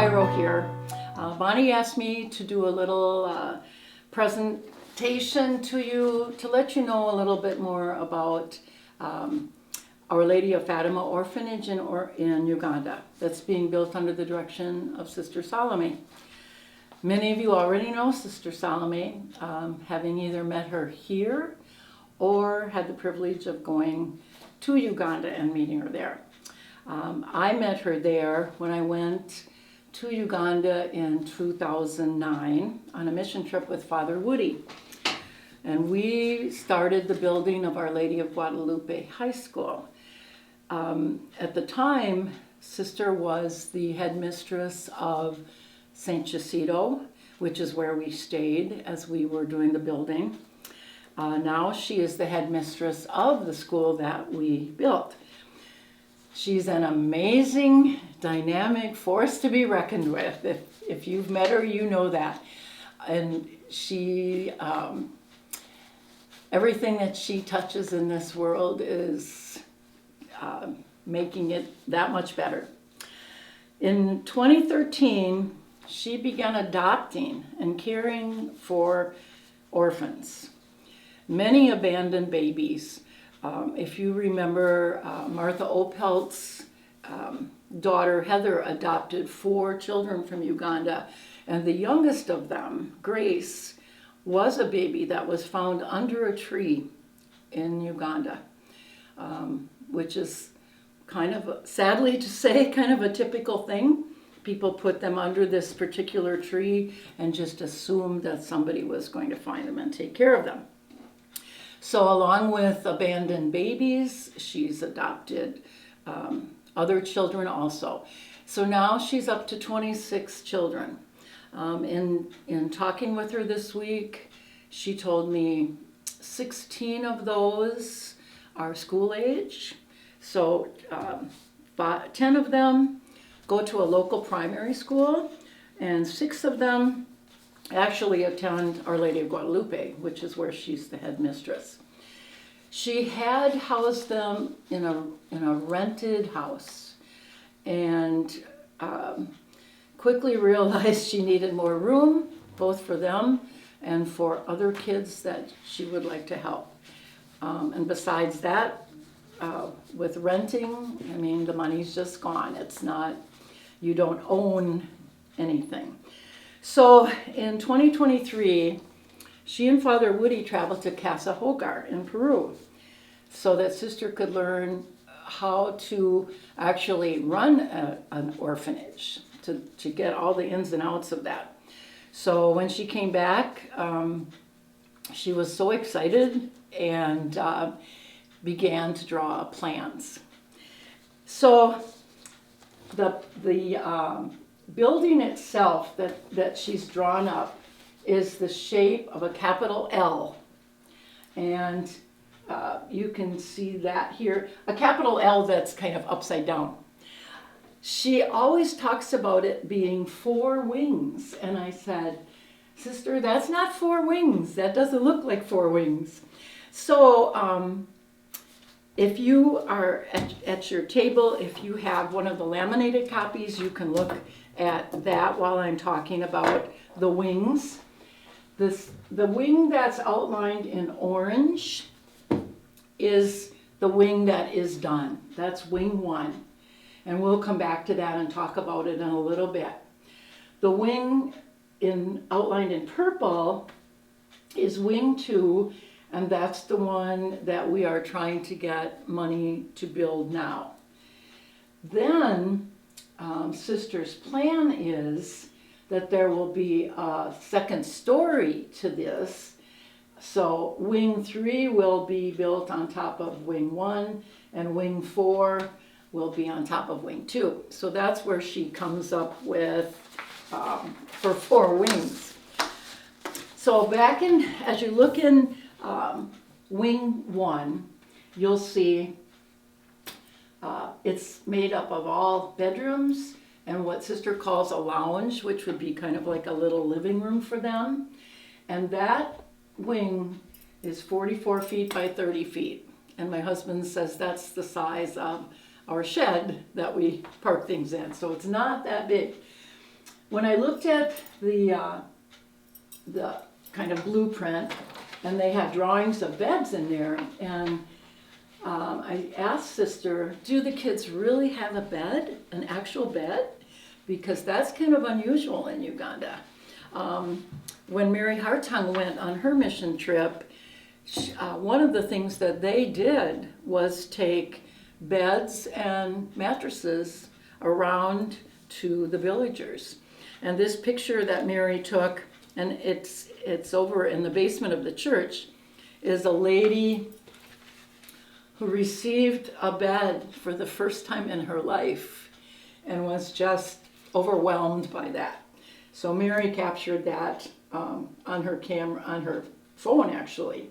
Weirauch here. Bonnie asked me to do a little presentation to you to let you know a little bit more about Our Lady of Fatima Orphanage in Uganda that's being built under the direction of Sister Solome. Many of you already know Sister Solome, having either met her here or had the privilege of going to Uganda and meeting her there. I met her there when I went to Uganda in 2009 on a mission trip with Father Woody. And we started the building of Our Lady of Guadalupe High School. At the time, Sister was the headmistress of St. Jacinto, which is where we stayed as we were doing the building. Now she is the headmistress of the school that we built. She's an amazing, dynamic force to be reckoned with. If you've met her, you know that. And she, everything that she touches in this world is making it that much better. In 2013, she began adopting and caring for orphans, many abandoned babies. If you remember, Martha Opelt's daughter Heather adopted 4 children from Uganda, and the youngest of them, Grace, was a baby that was found under a tree in Uganda, which is kind of, sadly to say, kind of a typical thing. People put them under this particular tree and just assumed that somebody was going to find them and take care of them. So along with abandoned babies, she's adopted other children also. So now she's up to 26 children. In talking with her this week, she told me 16 of those are school age. So 10 of them go to a local primary school, and 6 of them actually attend Our Lady of Guadalupe, which is where she's the headmistress. She had housed them in a rented house, and quickly realized she needed more room, both for them and for other kids that she would like to help. And besides that, with renting, I mean, the money's just gone. It's not, you don't own anything. So in 2023, she and Father Woody traveled to Casa Hogar in Peru so that Sister could learn how to actually run an orphanage, to get all the ins and outs of that. So when she came back, she was so excited and began to draw plans. So the building itself that she's drawn up is the shape of a capital L. And you can see that here, a capital L that's kind of upside down. She always talks about it being 4 wings. And I said, Sister, that's not 4 wings. That doesn't look like 4 wings. So if you are at your table, if you have one of the laminated copies, you can look at that while I'm talking about the wings. The wing that's outlined in orange is the wing that is done. That's wing 1. And we'll come back to that and talk about it in a little bit. The wing outlined in purple is wing 2, and that's the one that we are trying to get money to build now. Then Sister's plan is that there will be a second story to this. So wing 3 will be built on top of wing 1, and wing 4 will be on top of wing 2. So that's where she comes up with for 4 wings. So as you look in wing 1, you'll see it's made up of all bedrooms and what Sister calls a lounge, which would be kind of like a little living room for them. And that wing is 44 feet by 30 feet. And my husband says that's the size of our shed that we park things in. So it's not that big. when I looked at the kind of blueprint, and they had drawings of beds in there, and I asked Sister, do the kids really have a bed, an actual bed? Because that's kind of unusual in Uganda. When Mary Hartung went on her mission trip, one of the things that they did was take beds and mattresses around to the villagers. And this picture that Mary took, and it's over in the basement of the church, is a lady who received a bed for the first time in her life and was just overwhelmed by that. So Mary captured that on her camera, on her phone actually.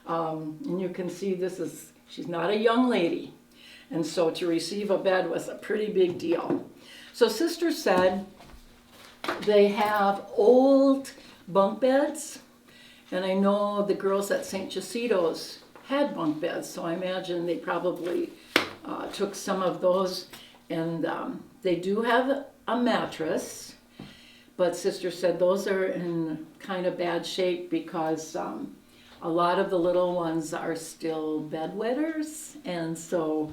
And you can see she's not a young lady. And so to receive a bed was a pretty big deal. So Sister said they have old bunk beds, and I know the girls at St. Jacinto's had bunk beds, so I imagine they probably took some of those, and they do have a mattress, but Sister said those are in kind of bad shape because a lot of the little ones are still bedwetters, and so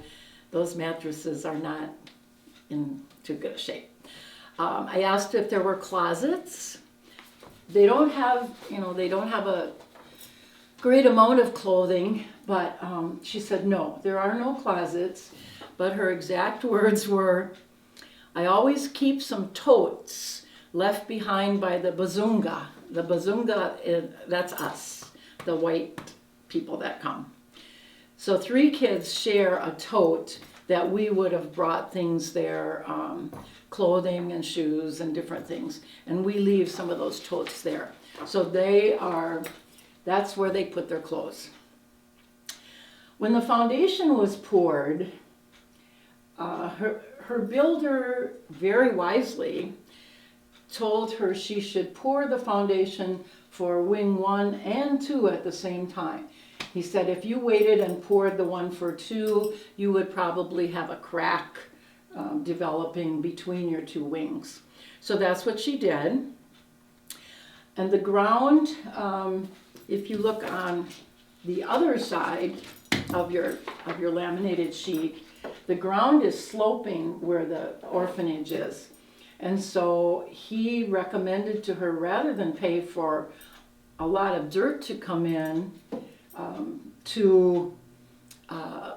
those mattresses are not in too good a shape. I asked if there were closets. They don't have a great amount of clothing, but she said no, there are no closets, but her exact words were, I always keep some totes left behind by the bazunga. The bazunga, that's us, the white people that come. So 3 kids share a tote that we would have brought things there, clothing and shoes and different things, and we leave some of those totes there. So that's where they put their clothes. When the foundation was poured, her builder very wisely told her she should pour the foundation for wing 1 and 2 at the same time. He said if you waited and poured the one for 2, you would probably have a crack developing between your 2 wings. So that's what she did. And the ground, if you look on the other side of your laminated sheet, the ground is sloping where the orphanage is. And so he recommended to her, rather than pay for a lot of dirt to come in to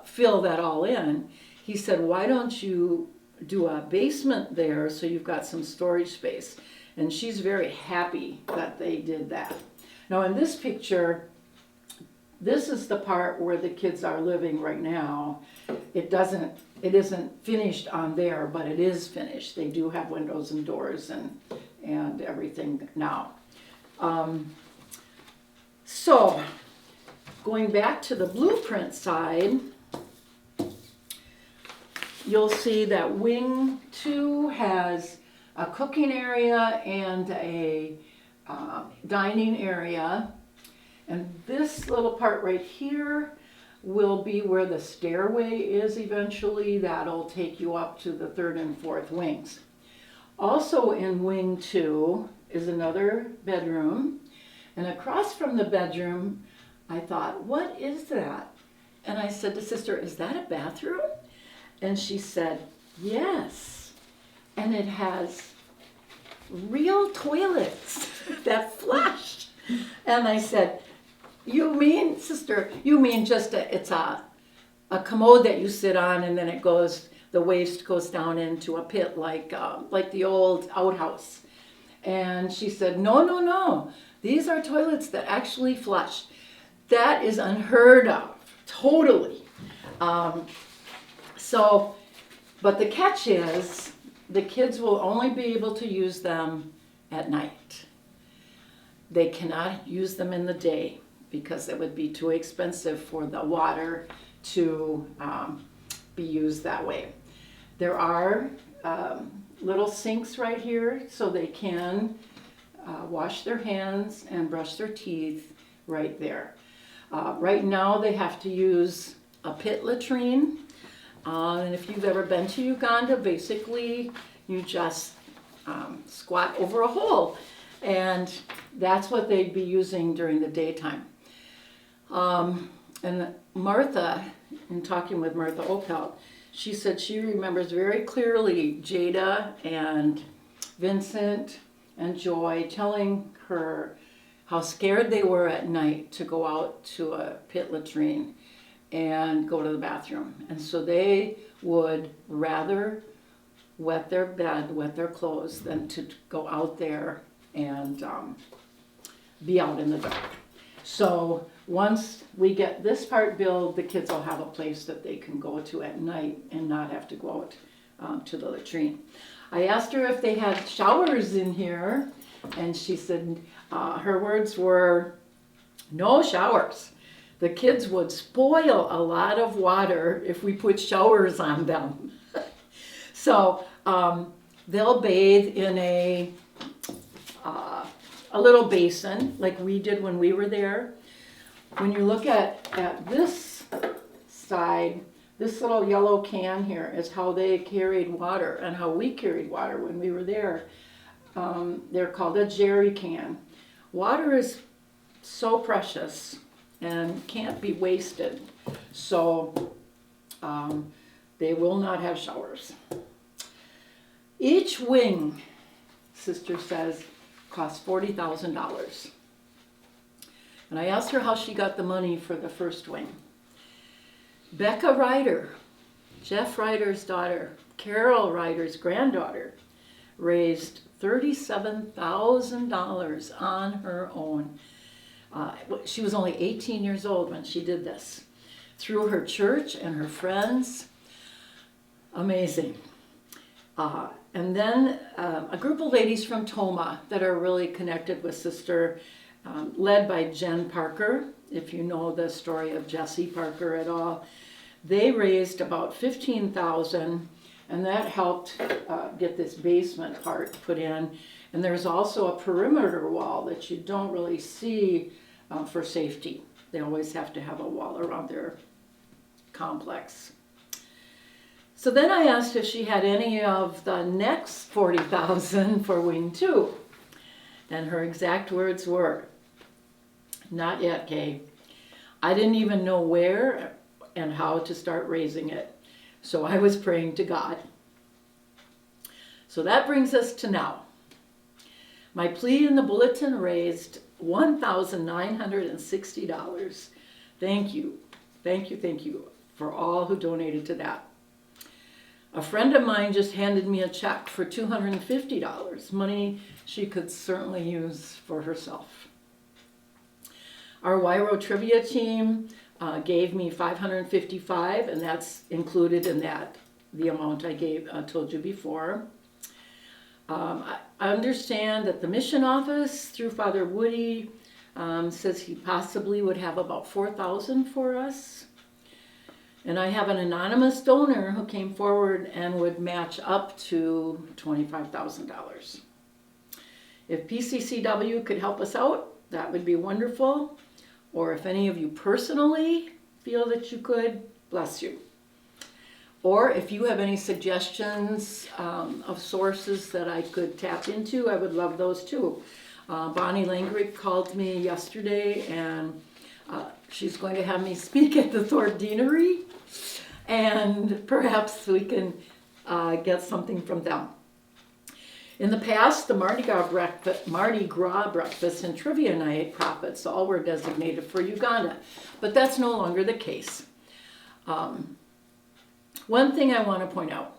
fill that all in, he said, why don't you do a basement there so you've got some storage space? And she's very happy that they did that. Now in this picture, this is the part where the kids are living right now. It isn't finished on there, but it is finished. They do have windows and doors and everything now. So going back to the blueprint side, you'll see that wing 2 has a cooking area and a dining area. And this little part right here will be where the stairway is eventually. That'll take you up to the 3rd and 4th wings. Also in wing 2 is another bedroom. And across from the bedroom, I thought, what is that? And I said to Sister, is that a bathroom? And she said, yes. And it has real toilets that flush. And I said, you mean, Sister, you mean just it's a commode that you sit on and then the waste goes down into a pit like the old outhouse. And she said, no, these are toilets that actually flush. That is unheard of, totally. But the catch is, the kids will only be able to use them at night. They cannot use them in the day because it would be too expensive for the water to be used that way. There are little sinks right here so they can wash their hands and brush their teeth right there. Right now they have to use a pit latrine. And if you've ever been to Uganda, basically you just squat over a hole. And that's what they'd be using during the daytime. And Martha, in talking with Martha Opelt, she said she remembers very clearly Jada and Vincent and Joy telling her how scared they were at night to go out to a pit latrine and go to the bathroom. And so they would rather wet their bed, wet their clothes, than to go out there and be out in the dark. So once we get this part built, the kids will have a place that they can go to at night and not have to go out to the latrine. I asked her if they had showers in here, and she said her words were, no showers. The kids would spoil a lot of water if we put showers on them. So they'll bathe in a little basin like we did when we were there. When you look at this side, this little yellow can here is how they carried water and how we carried water when we were there. They're called a jerry can. Water is so precious and can't be wasted. So they will not have showers. Each wing, Sister says, costs $40,000. And I asked her how she got the money for the first wing. Becca Ryder, Jeff Ryder's daughter, Carol Ryder's granddaughter, raised $37,000 on her own. She was only 18 years old when she did this. Through her church and her friends. Amazing. And then a group of ladies from Toma that are really connected with Sister, led by Jen Parker, if you know the story of Jessie Parker at all. They raised about $15,000, and that helped get this basement part put in. And there's also a perimeter wall that you don't really see for safety. They always have to have a wall around their complex. So then I asked if she had any of the next $40,000 for Wing 2. And her exact words were, not yet, Kay. I didn't even know where and how to start raising it. So I was praying to God. So that brings us to now. My plea in the bulletin raised $1,960. Thank you. Thank you, thank you for all who donated to that. A friend of mine just handed me a check for $250, money she could certainly use for herself. Our Weirauch trivia team gave me $555, and that's included in that, the amount I told you before. I understand that the mission office, through Father Woody, says he possibly would have about $4,000 for us. And I have an anonymous donor who came forward and would match up to $25,000. If PCCW could help us out, that would be wonderful. Or if any of you personally feel that you could, bless you. Or if you have any suggestions of sources that I could tap into, I would love those too. Bonnie Langrick called me yesterday, and she's going to have me speak at the Thorpe Deanery, and perhaps we can get something from them. In the past, the Mardi Gras breakfast and trivia night profits all were designated for Uganda, but that's no longer the case. One thing I want to point out,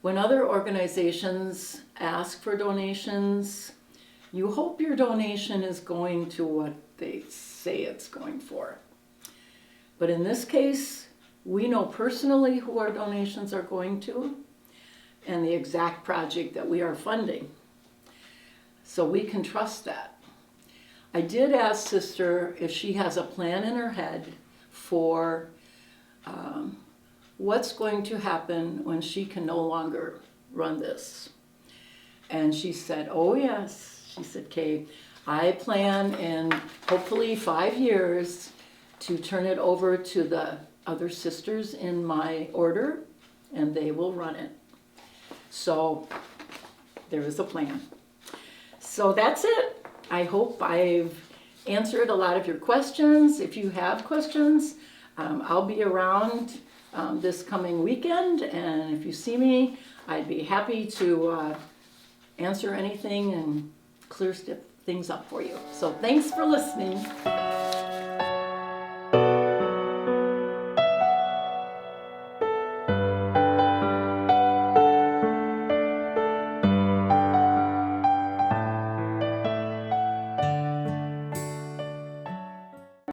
when other organizations ask for donations, you hope your donation is going to what they say it's going for. But in this case, we know personally who our donations are going to and the exact project that we are funding. So we can trust that. I did ask Sister if she has a plan in her head for what's going to happen when she can no longer run this. And she said, oh yes. She said, Kay, I plan in hopefully 5 years to turn it over to the other sisters in my order, and they will run it. So there is a plan. So that's it. I hope I've answered a lot of your questions. If you have questions, I'll be around this coming weekend, and if you see me, I'd be happy to answer anything and clear things up for you. So thanks for listening.